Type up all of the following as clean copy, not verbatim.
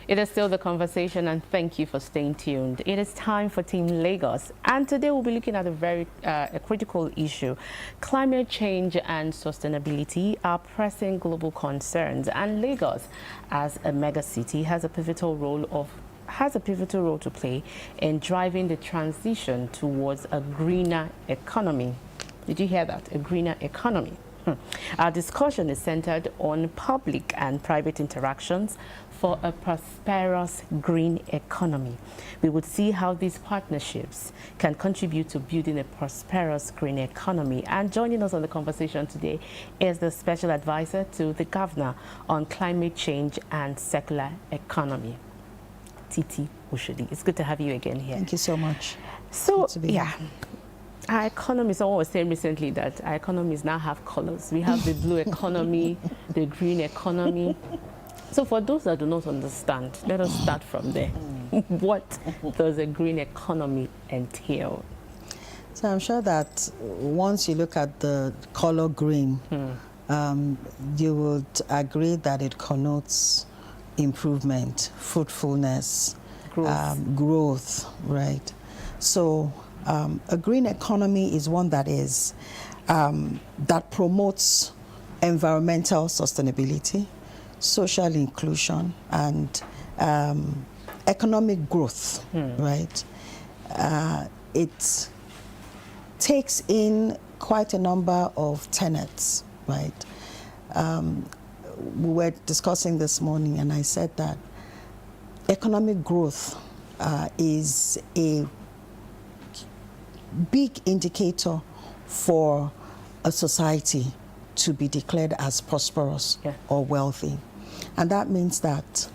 It is still the conversation, and thank you for staying tuned. It is time for Team Lagos, and today we'll be looking at a very critical issue. Climate change and sustainability are pressing global concerns, and Lagos, as a mega city, has a pivotal role to play in driving the transition towards a greener economy. Did you hear that? A greener economy. Our discussion is centered on public and private interactions for a prosperous green economy. We would see how these partnerships can contribute to building a prosperous green economy. And joining us on the conversation today is the Special Advisor to the Governor on Climate Change and Circular Economy, Titi Oshodi. It's good to have you again here. Thank you so much. So, yeah. Our economy, someone was saying recently that our economies now have colors. We have the blue economy, the green economy. So for those that do not understand, let us start from there. What does a green economy entail? So I'm sure that once you look at the color green, you would agree that it connotes improvement, fruitfulness, growth, right? So a green economy is one that is that promotes environmental sustainability, social inclusion, and economic growth, right? It takes in quite a number of tenets, right? We were discussing this morning, and I said that economic growth is a big indicator for a society to be declared as prosperous or wealthy. And that means that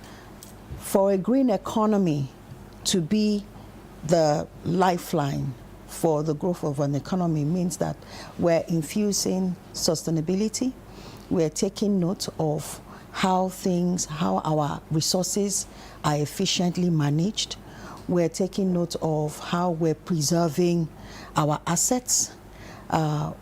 for a green economy to be the lifeline for the growth of an economy means that we're infusing sustainability, we're taking note of how our resources are efficiently managed, we're taking note of how we're preserving our assets,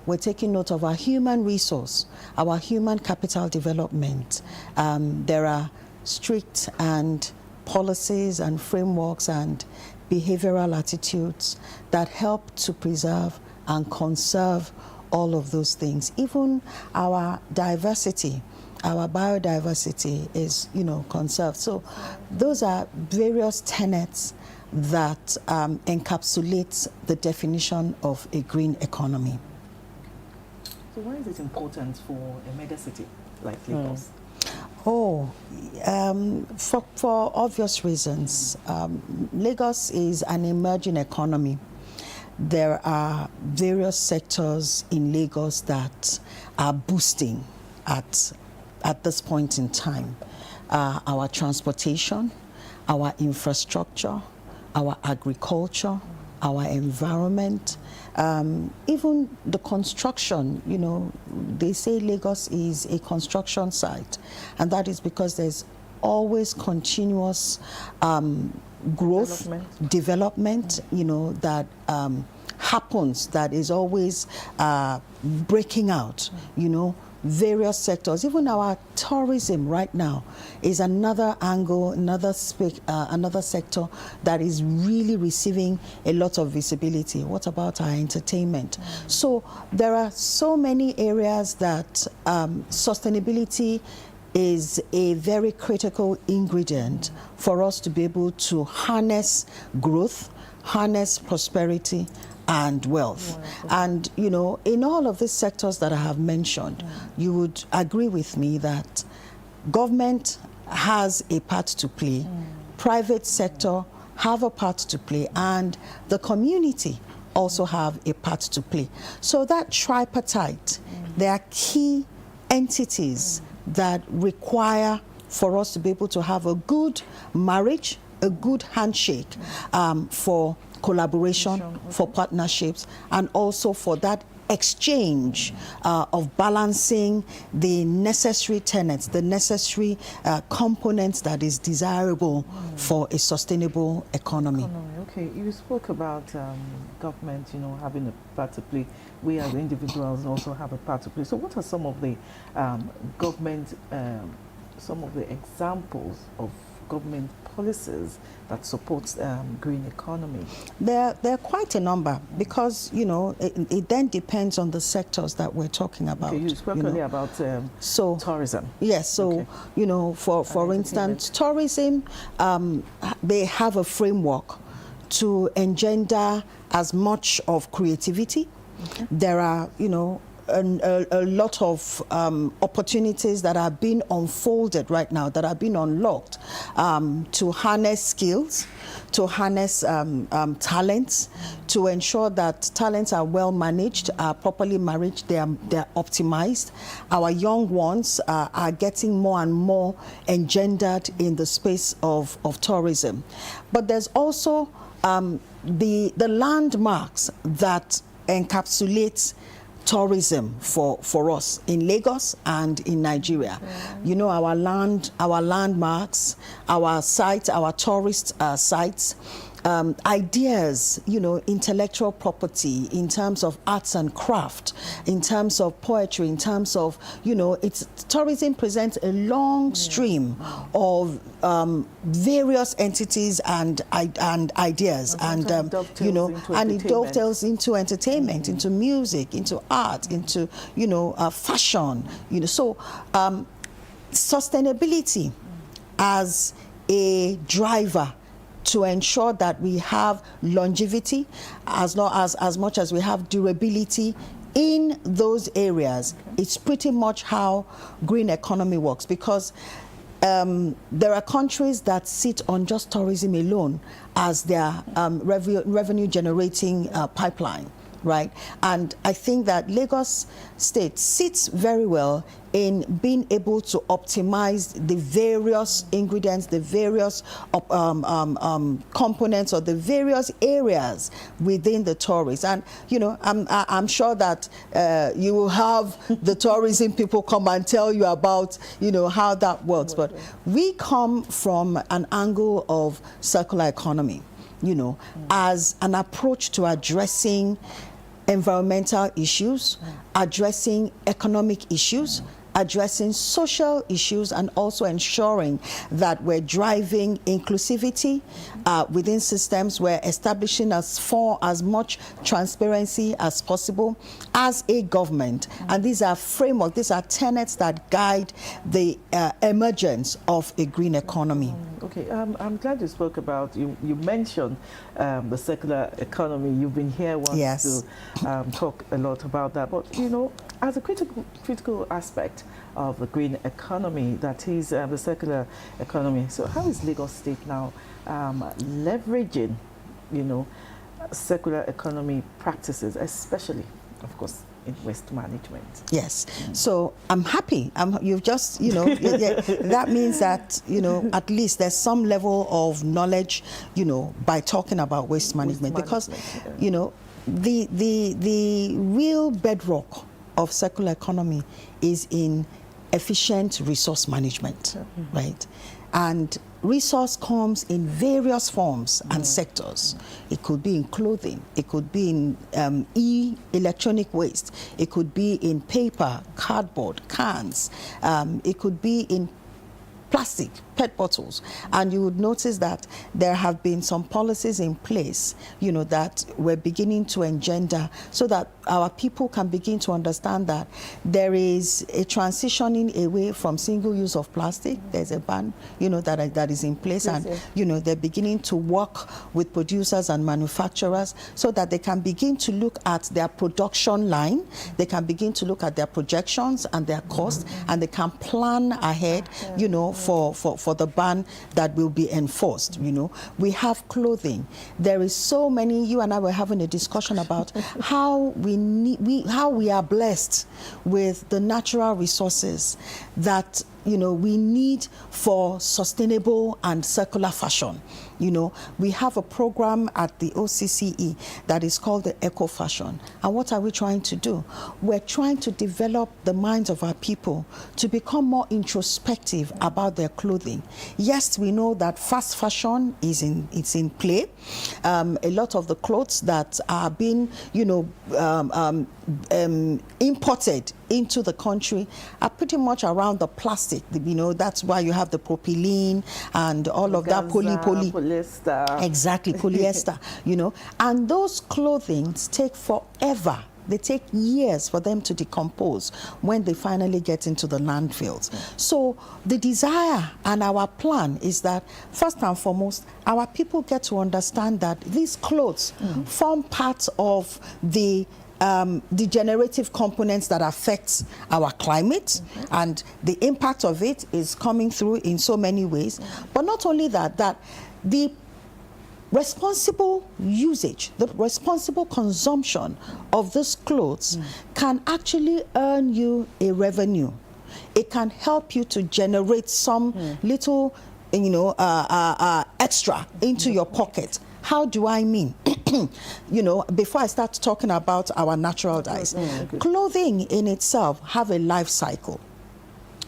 we're taking note of our human resource, our human capital development. There are strict and policies and frameworks and behavioral attitudes that help to preserve and conserve all of those things. Even our diversity, our biodiversity is, conserved. So those are various tenets that encapsulates the definition of a green economy. So why is it important for a megacity like Lagos? For obvious reasons. Lagos is an emerging economy. There are various sectors in Lagos that are boosting at this point in time. Our transportation, our infrastructure, our agriculture, our environment, even the construction. They say Lagos is a construction site, and that is because there's always continuous growth, development, that happens, that is always breaking out, various sectors. Even our tourism right now is another angle, another sector that is really receiving a lot of visibility. What about our entertainment? So there are so many areas that sustainability is a very critical ingredient for us to be able to harness growth, harness prosperity, and wealth. And, in all of these sectors that I have mentioned, you would agree with me that government has a part to play, private sector have a part to play, and the community also have a part to play. So that tripartite, there are key entities that require for us to be able to have a good marriage, a good handshake for collaboration, for partnerships, and also for that exchange of balancing the necessary tenets, the necessary components that is desirable for a sustainable economy. Okay, you spoke about government, having a part to play. We as individuals also have a part to play. So what are some of the government, some of the examples of government policies that supports green economy? There are quite a number, because it then depends on the sectors that we're talking about. Okay, you spoke earlier about tourism. Yes, so for instance, tourism, they have a framework to engender as much of creativity. Okay. There are a lot of opportunities that are being unfolded right now, that are being unlocked, to harness skills, to harness talents, to ensure that talents are well managed, are properly managed, they're optimized. Our young ones are getting more and more engendered in the space of tourism. But there's also the landmarks that encapsulate tourism for us in Lagos and in Nigeria. Our landmarks, our sites, our tourist sites, ideas, intellectual property in terms of arts and craft, in terms of poetry, in terms of, tourism presents a long stream of various entities and ideas, and and it dovetails into entertainment, into music, into art, into fashion. So sustainability as a driver to ensure that we have longevity, as much as we have durability in those areas. Okay. It's pretty much how green economy works, because there are countries that sit on just tourism alone as their revenue generating pipeline, right? And I think that Lagos State sits very well in being able to optimize the various ingredients, the various components, or the various areas within the tourist. And I'm sure that you will have the tourism people come and tell you about how that works. But we come from an angle of circular economy, as an approach to addressing environmental issues, addressing economic issues, addressing social issues, and also ensuring that we're driving inclusivity within systems. We're establishing as much transparency as possible as a government. And these are frameworks, these are tenets that guide the emergence of a green economy. Okay, I'm glad you spoke about, you mentioned the circular economy. You've been here once to talk a lot about that. But, as a critical aspect of the green economy, that is the circular economy. So how is Lagos State now leveraging, circular economy practices, especially, of course, in waste management? Yes. So I'm happy. You've just, that means that, at least there's some level of knowledge, by talking about waste management, because, the real bedrock of circular economy is in efficient resource management, right? And resource comes in various forms and sectors. It could be in clothing, it could be in electronic waste, it could be in paper, cardboard, cans, it could be in plastic, PET bottles. And you would notice that there have been some policies in place, that we're beginning to engender, so that our people can begin to understand that there is a transitioning away from single use of plastic. There's a ban, that is in place, and they're beginning to work with producers and manufacturers so that they can begin to look at their production line, they can begin to look at their projections and their costs, and they can plan ahead, for the ban that will be enforced. We have clothing. There is so many. You and I were having a discussion about how we are blessed with the natural resources that we need for sustainable and circular fashion. We have a program at the OCCE that is called the Eco Fashion. And what are we trying to do? We're trying to develop the minds of our people to become more introspective about their clothing. Yes, we know that fast fashion is in play. A lot of the clothes that are being, imported into the country are pretty much around the plastic. You know, that's why you have the propylene and all of that polyester. Exactly, polyester, you know. And those clothing take forever. They take years for them to decompose when they finally get into the landfills. So the desire and our plan is that, first and foremost, our people get to understand that these clothes form part of the degenerative components that affect our climate, and the impact of it is coming through in so many ways. But not only that, the responsible usage, the responsible consumption of these clothes can actually earn you a revenue. It can help you to generate some little, you know, extra into your pocket. How do I mean? You know, before I start talking about our natural dyes, clothing in itself have a life cycle.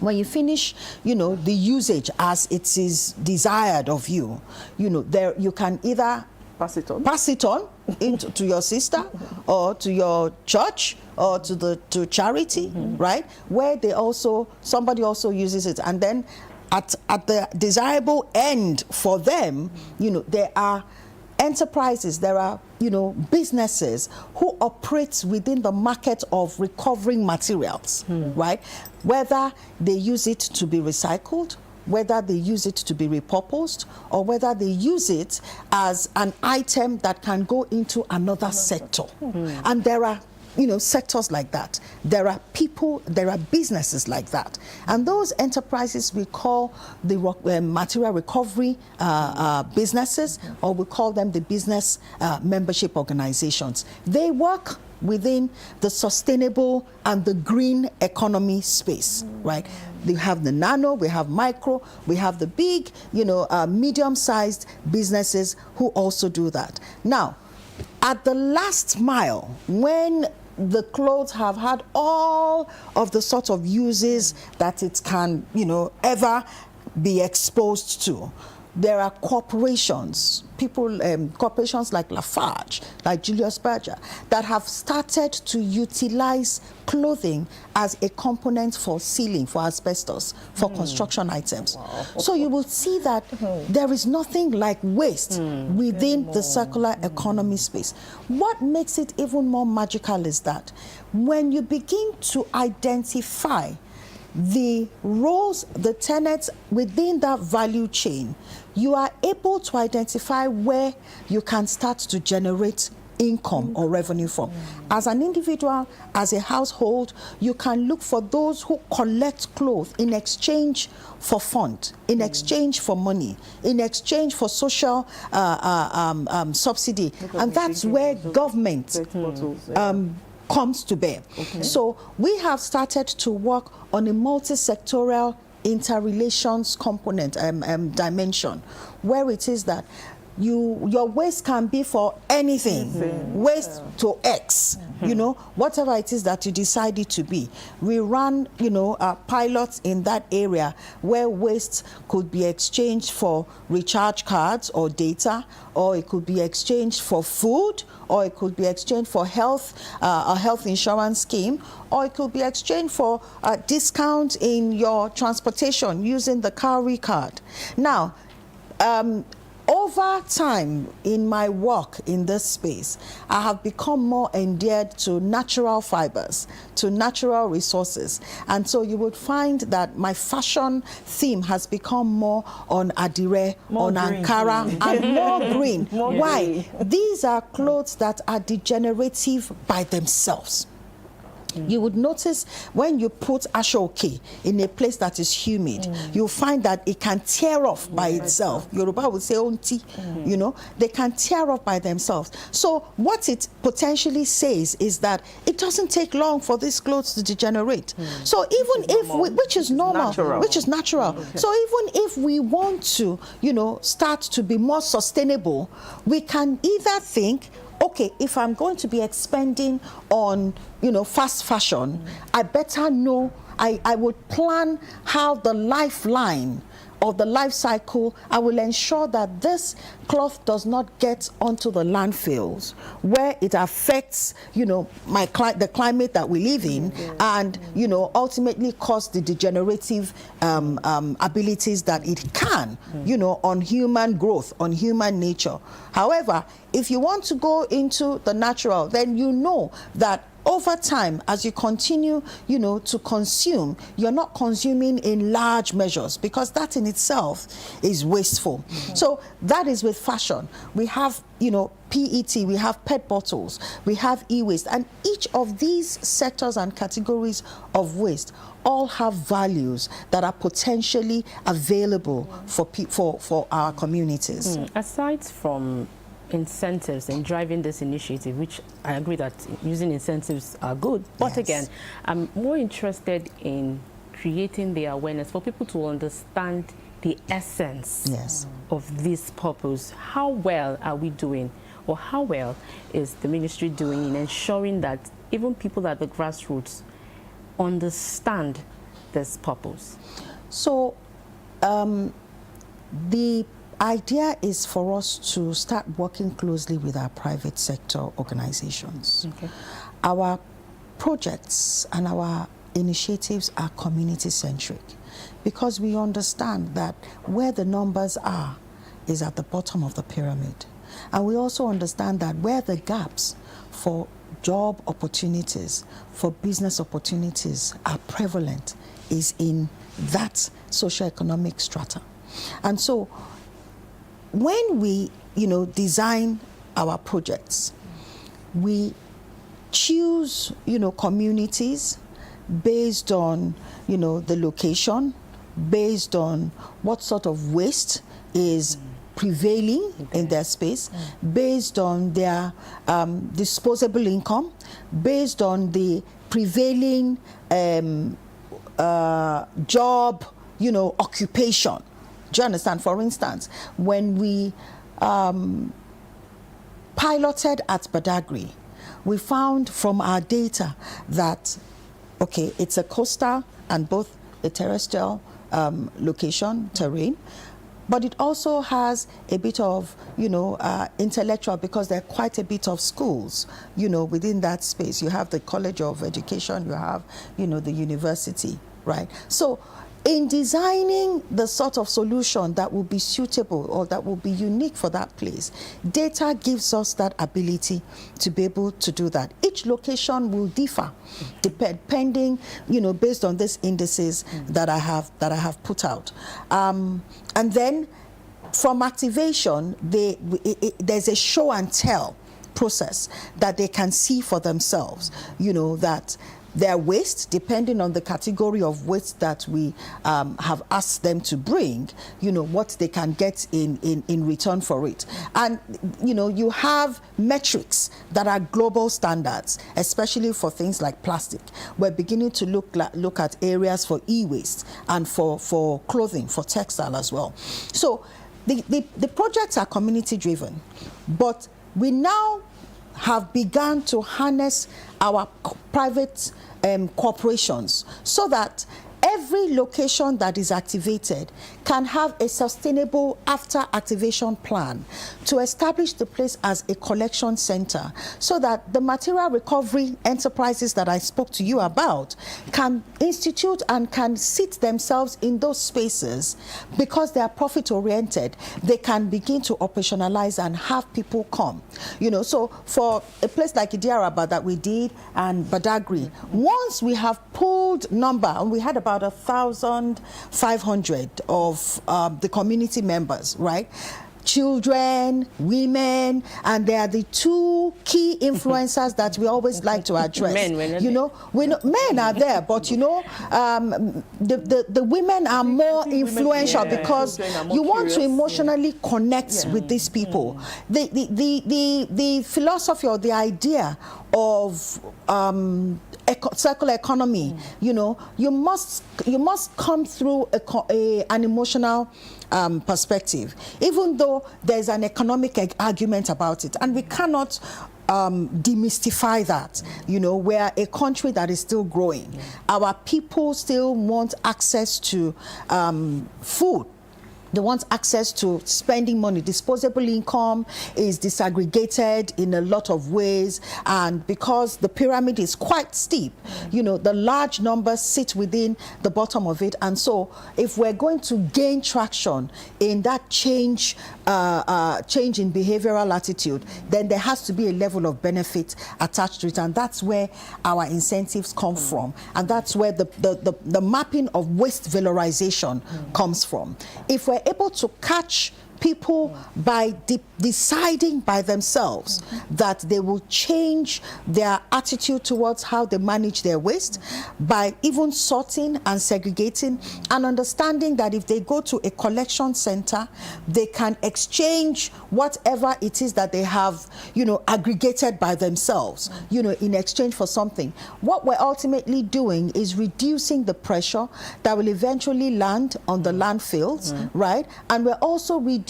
When you finish, you know, the usage as it is desired of you, you know, there you can either pass it on into to your sister or to your church or to charity, right? Where they somebody also uses it, and then at the desirable end for them, you know, there are enterprises, there are, you know, businesses who operate within the market of recovering materials, right? Whether they use it to be recycled, whether they use it to be repurposed, or whether they use it as an item that can go into another sector. And there are, you know, sectors like that. There are people, there are businesses like that. And those enterprises we call the material recovery businesses, or we call them the business membership organizations. They work within the sustainable and the green economy space, right? We have the nano, we have micro, we have the big, you know, medium-sized businesses who also do that. Now, at the last mile, when the clothes have had all of the sort of uses that it can, you know, ever be exposed to, there are corporations, corporations like Lafarge, like Julius Berger, that have started to utilize clothing as a component for sealing, for asbestos, for construction items. Wow. So you will see that there is nothing like waste within the circular economy space. What makes it even more magical is that when you begin to identify the roles, the tenets within that value chain, you are able to identify where you can start to generate income or revenue from. As an individual, as a household, you can look for those who collect clothes in exchange for fund, in exchange for money, in exchange for social subsidy. And that's where government comes to bear. So we have started to work on a multi-sectorial interrelations component dimension, where it is that your waste can be for anything, waste to X, you know, whatever it is that you decide it to be. We run, you know, pilots in that area where waste could be exchanged for recharge cards or data, or it could be exchanged for food, or it could be exchanged for health, a health insurance scheme, or it could be exchanged for a discount in your transportation using the Cowrie card. Now, over time in my work in this space, I have become more endeared to natural fibers, to natural resources. And so you would find that my fashion theme has become more on adire, on green, Ankara, and more green. Why? Green. These are clothes that are degenerative by themselves. You would notice when you put ashoke in a place that is humid, you'll find that it can tear off by itself. Yoruba would say onti, you know, they can tear off by themselves. So what it potentially says is that it doesn't take long for these clothes to degenerate. So even if, which is natural. So even if we want to, you know, start to be more sustainable, we can either think, okay, if I'm going to be expending on, you know, fast fashion, I better know, I would plan how the lifeline of the life cycle, I will ensure that this cloth does not get onto the landfills where it affects, you know, the climate that we live in, and, you know, ultimately cause the degenerative abilities that it can, you know, on human growth, on human nature. However, if you want to go into the natural, then you know that over time, as you continue, you know, to consume, you're not consuming in large measures, because that in itself is wasteful. So that is with fashion. We have, you know, PET, we have PET bottles, we have e-waste, and each of these sectors and categories of waste all have values that are potentially available for our communities. Aside from incentives and driving this initiative, which I agree that using incentives are good, but Yes. again, I'm more interested in creating the awareness for people to understand the essence Yes. of this purpose. How well are we doing, or how well is the ministry doing in ensuring that even people at the grassroots understand this purpose? So the idea is for us to start working closely with our private sector organizations. Okay. Our projects and our initiatives are community-centric, because we understand that where the numbers are is at the bottom of the pyramid. And we also understand that where the gaps for job opportunities, for business opportunities are prevalent is in that socioeconomic strata. And so when we, you know, design our projects, we choose, you know, communities based on, you know, the location, based on what sort of waste is prevailing in their space, based on their disposable income, based on the prevailing job, you know, occupation. Do you understand? For instance, when we piloted at Badagry, we found from our data that, okay, it's a coastal and both a terrestrial location, terrain, but it also has a bit of, you know, intellectual, because there are quite a bit of schools, you know, within that space. You have the College of Education, you have, you know, the university, right? So in designing the sort of solution that will be suitable or that will be unique for that place, data gives us that ability to be able to do that. Each location will differ, depending, you know, based on these indices that I have put out. And then from activation, there's a show and tell process that they can see for themselves, you know, that their waste, depending on the category of waste that we have asked them to bring, you know, what they can get in return for it. And, you know, you have metrics that are global standards, especially for things like plastic. We're beginning to look at areas for e-waste and for clothing, for textile as well. So the projects are community driven, but we now have begun to harness our private corporations so that every location that is activated can have a sustainable after activation plan to establish the place as a collection center, so that the material recovery enterprises that I spoke to you about can institute and can sit themselves in those spaces. Because they are profit oriented, they can begin to operationalize and have people come, you know. So for a place like Idiaraba that we did and Badagry, once we have pulled number, and we had about 1,500 of the community members, right? Children, women, and they are the two key influencers that we always like to address. Men, you know, men are there, but you know, the women are more influential because you want to emotionally connect with these people. The philosophy or the idea of circular economy, you know, you must come through an emotional perspective, even though there's an economic argument about it, and we cannot demystify that. You know, we're a country that is still growing. Our people still want access to food, They want access to spending money. Disposable income is disaggregated in a lot of ways, and because the pyramid is quite steep, you know, the large numbers sit within the bottom of it. And so if we're going to gain traction in that change in behavioral attitude, then there has to be a level of benefit attached to it, and that's where our incentives come from, and that's where the mapping of waste valorization comes from. If we're able to catch people by deciding by themselves that they will change their attitude towards how they manage their waste, by even sorting and segregating, and understanding that if they go to a collection center, they can exchange whatever it is that they have, you know, aggregated by themselves, you know, in exchange for something. What we're ultimately doing is reducing the pressure that will eventually land on the landfills, right? And we're also reducing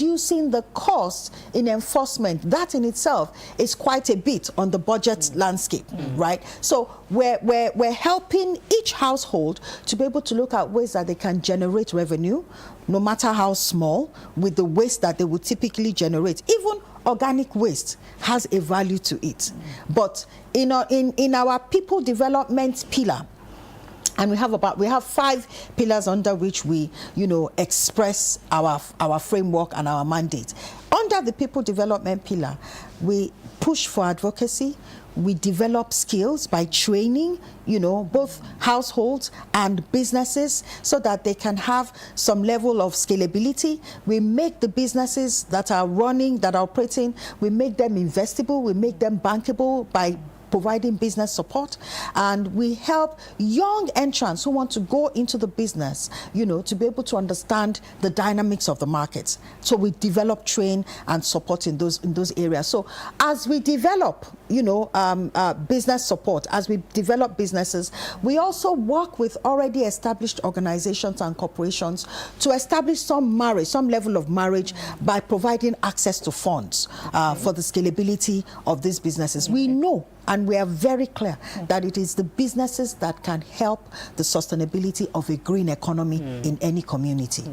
the cost in enforcement. That in itself is quite a bit on the budget landscape, right? So we're helping each household to be able to look at ways that they can generate revenue, no matter how small, with the waste that they would typically generate. Even organic waste has a value to it. But in our people development pillar, and we have 5 pillars under which we, you know, express our framework and our mandate. Under the people development pillar, we push for advocacy. We develop skills by training, you know, both households and businesses, so that they can have some level of scalability. We make the businesses that are running, that are operating, we make them investable, we make them bankable by providing business support, and we help young entrants who want to go into the business, you know, to be able to understand the dynamics of the markets. So we develop, train, and support in those areas. So as we develop, you know, business support, as we develop businesses, we also work with already established organizations and corporations to establish some level of marriage by providing access to funds for the scalability of these businesses. We know, and we are very clear, that it is the businesses that can help the sustainability of a green economy in any community.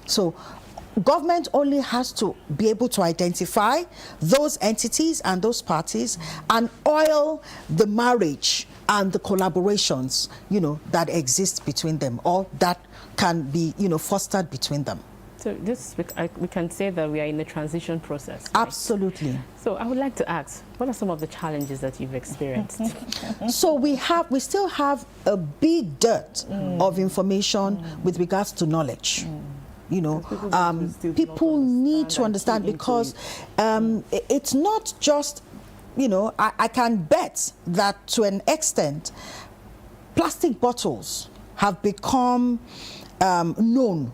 So government only has to be able to identify those entities and those parties and oil the marriage and the collaborations, you know, that exist between them, or that can be, you know, fostered between them. So we can say that we are in a transition process. Right? Absolutely. So I would like to ask, what are some of the challenges that you've experienced? So we still have a big dearth of information with regards to knowledge. You know, people need to understand, because it's not just, you know, I can bet that to an extent, plastic bottles have become known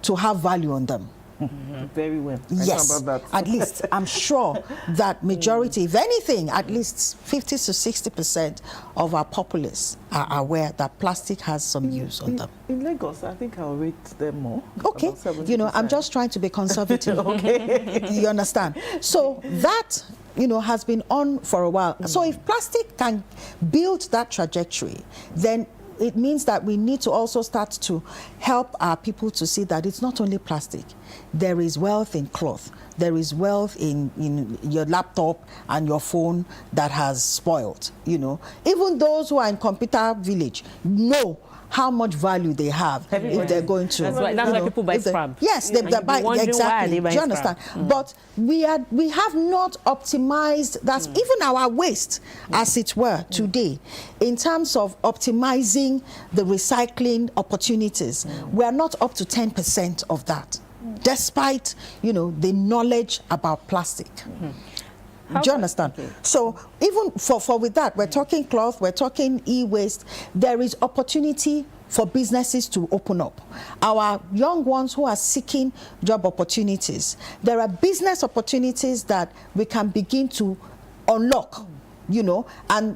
to have value on them. Very well. Yes, at least I'm sure that majority, if anything, at least 50 to 60% of our populace are aware that plastic has some use on them. In Lagos, I think I'll rate them more. Okay, you know, I'm just trying to be conservative. Okay. You understand? So that, you know, has been on for a while. So if plastic can build that trajectory, then it means that we need to also start to help our people to see that it's not only plastic. There is wealth in cloth. There is wealth in your laptop and your phone that has spoiled, you know. Even those who are in computer village know how much value they have if they're going to. That's why people buy scrap. Yes, they buy, exactly. Do you understand? But we have not optimized that, even our waste, as it were, today, in terms of optimizing the recycling opportunities. We are not up to 10% of that, despite, you know, the knowledge about plastic. Do you understand? Okay. So even for with that, we're talking cloth, we're talking e-waste, there is opportunity for businesses to open up. Our young ones who are seeking job opportunities, there are business opportunities that we can begin to unlock, you know, and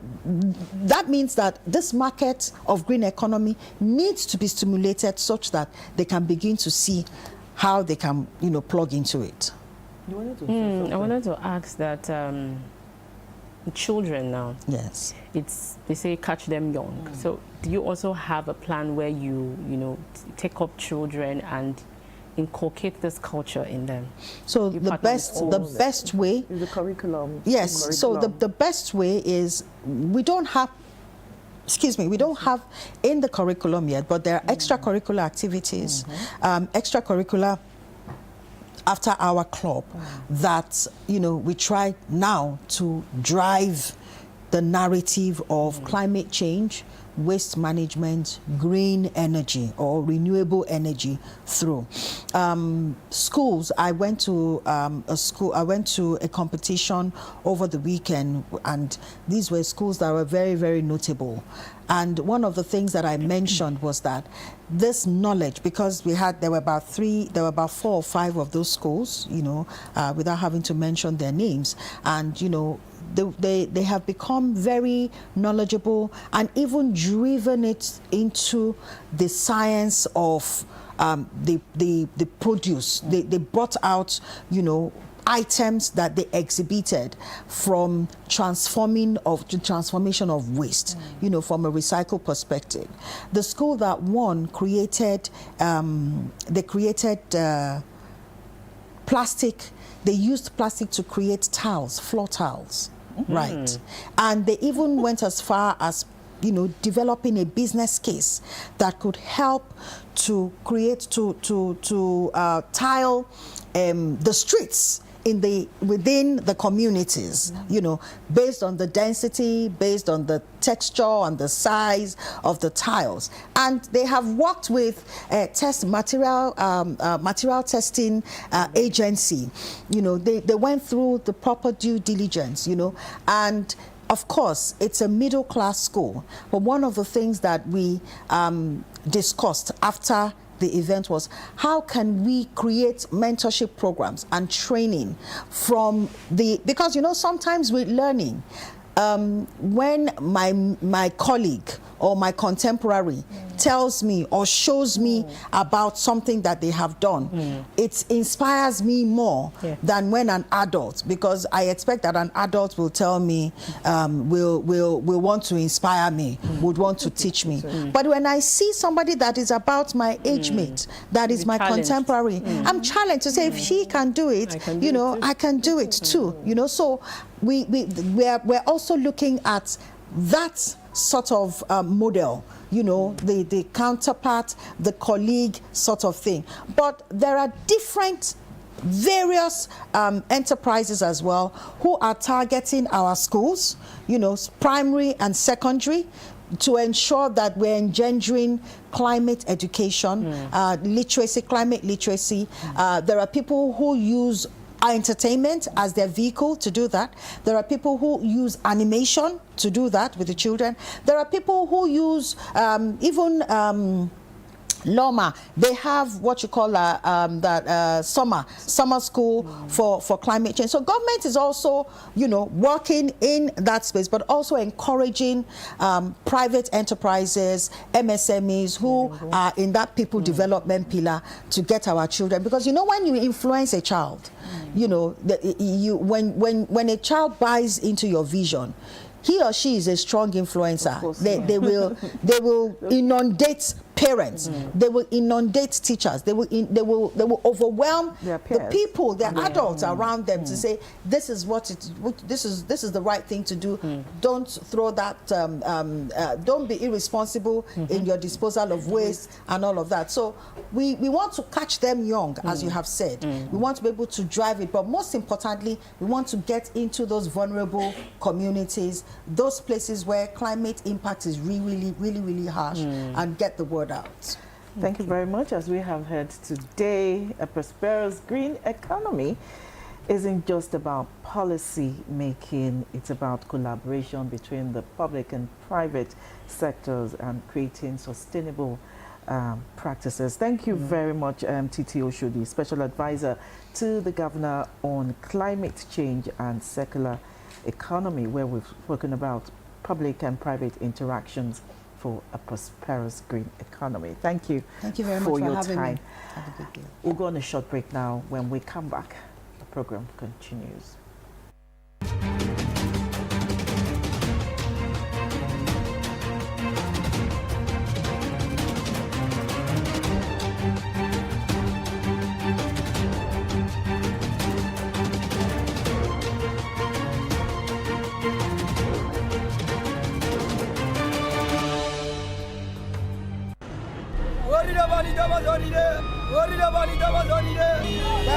that means that this market of green economy needs to be stimulated such that they can begin to see how they can, you know, plug into it. I wanted to ask that children now. Yes. They say catch them young. So do you also have a plan where you know, take up children and inculcate this culture in them? So the best way is the curriculum. Yes. So the best way is, we don't have in the curriculum yet, but there are extracurricular activities, extracurricular after our club that, you know, we try now to drive the narrative of climate change, waste management, green energy or renewable energy through schools. I went to a competition over the weekend, and these were schools that were very, very notable. And one of the things that I mentioned was that this knowledge, because there were about 4 or 5 of those schools, you know, without having to mention their names, and you know, they have become very knowledgeable and even driven it into the science of the produce. They brought out, you know, items that they exhibited from transformation of waste, you know, from a recycle perspective. The school that won created, plastic. They used plastic to create tiles, floor tiles, right? And they even went as far as, you know, developing a business case that could help to create, tile the streets within the communities, you know, based on the density, based on the texture and the size of the tiles. And they have worked with material testing agency. You know, they went through the proper due diligence, you know, and of course, it's a middle-class school. But one of the things that we discussed after the event was, how can we create mentorship programs and training from because, you know, sometimes with learning, when my colleague or my contemporary tells me or shows me about something that they have done, it inspires me more than when an adult, because I expect that an adult will tell me, will want to inspire me, would want to teach me. But when I see somebody that is about my age mate, that is my contemporary, I'm challenged to say, if he can do it, you know, I can do it too. You know, so we're also looking at that sort of model, you know, the counterpart, the colleague sort of thing. But there are various enterprises as well who are targeting our schools, you know, primary and secondary, to ensure that we're engendering climate education, literacy, climate literacy. There are people who use entertainment as their vehicle to do that. There are people who use animation to do that with the children. There are people who use even Loma. They have what you call that summer school for climate change. So government is also, you know, working in that space, but also encouraging private enterprises, MSMEs who are in that people development pillar to get our children. Because, you know, when you influence a child, you know, when a child buys into your vision, he or she is a strong influencer. Course, they will inundate parents. They will inundate teachers. They will overwhelm the people, the adults around them to say, this is this is the right thing to do. Don't throw that. Don't be irresponsible in your disposal of waste and all of that. So we want to catch them young, as you have said. We want to be able to drive it, but most importantly, we want to get into those vulnerable communities, those places where climate impact is really, really, really harsh, and get the word out. Thank you very much. As we have heard today, a prosperous green economy isn't just about policy making, it's about collaboration between the public and private sectors and creating sustainable practices. Thank you very much, Titi Oshodi, Special Advisor to the Governor on Climate Change and Circular Economy, where we've spoken about public and private interactions for a prosperous green economy. Thank you. Thank you very much for for your having time. me. Have a good day. We'll go on a short break now. When we come back, the program continues.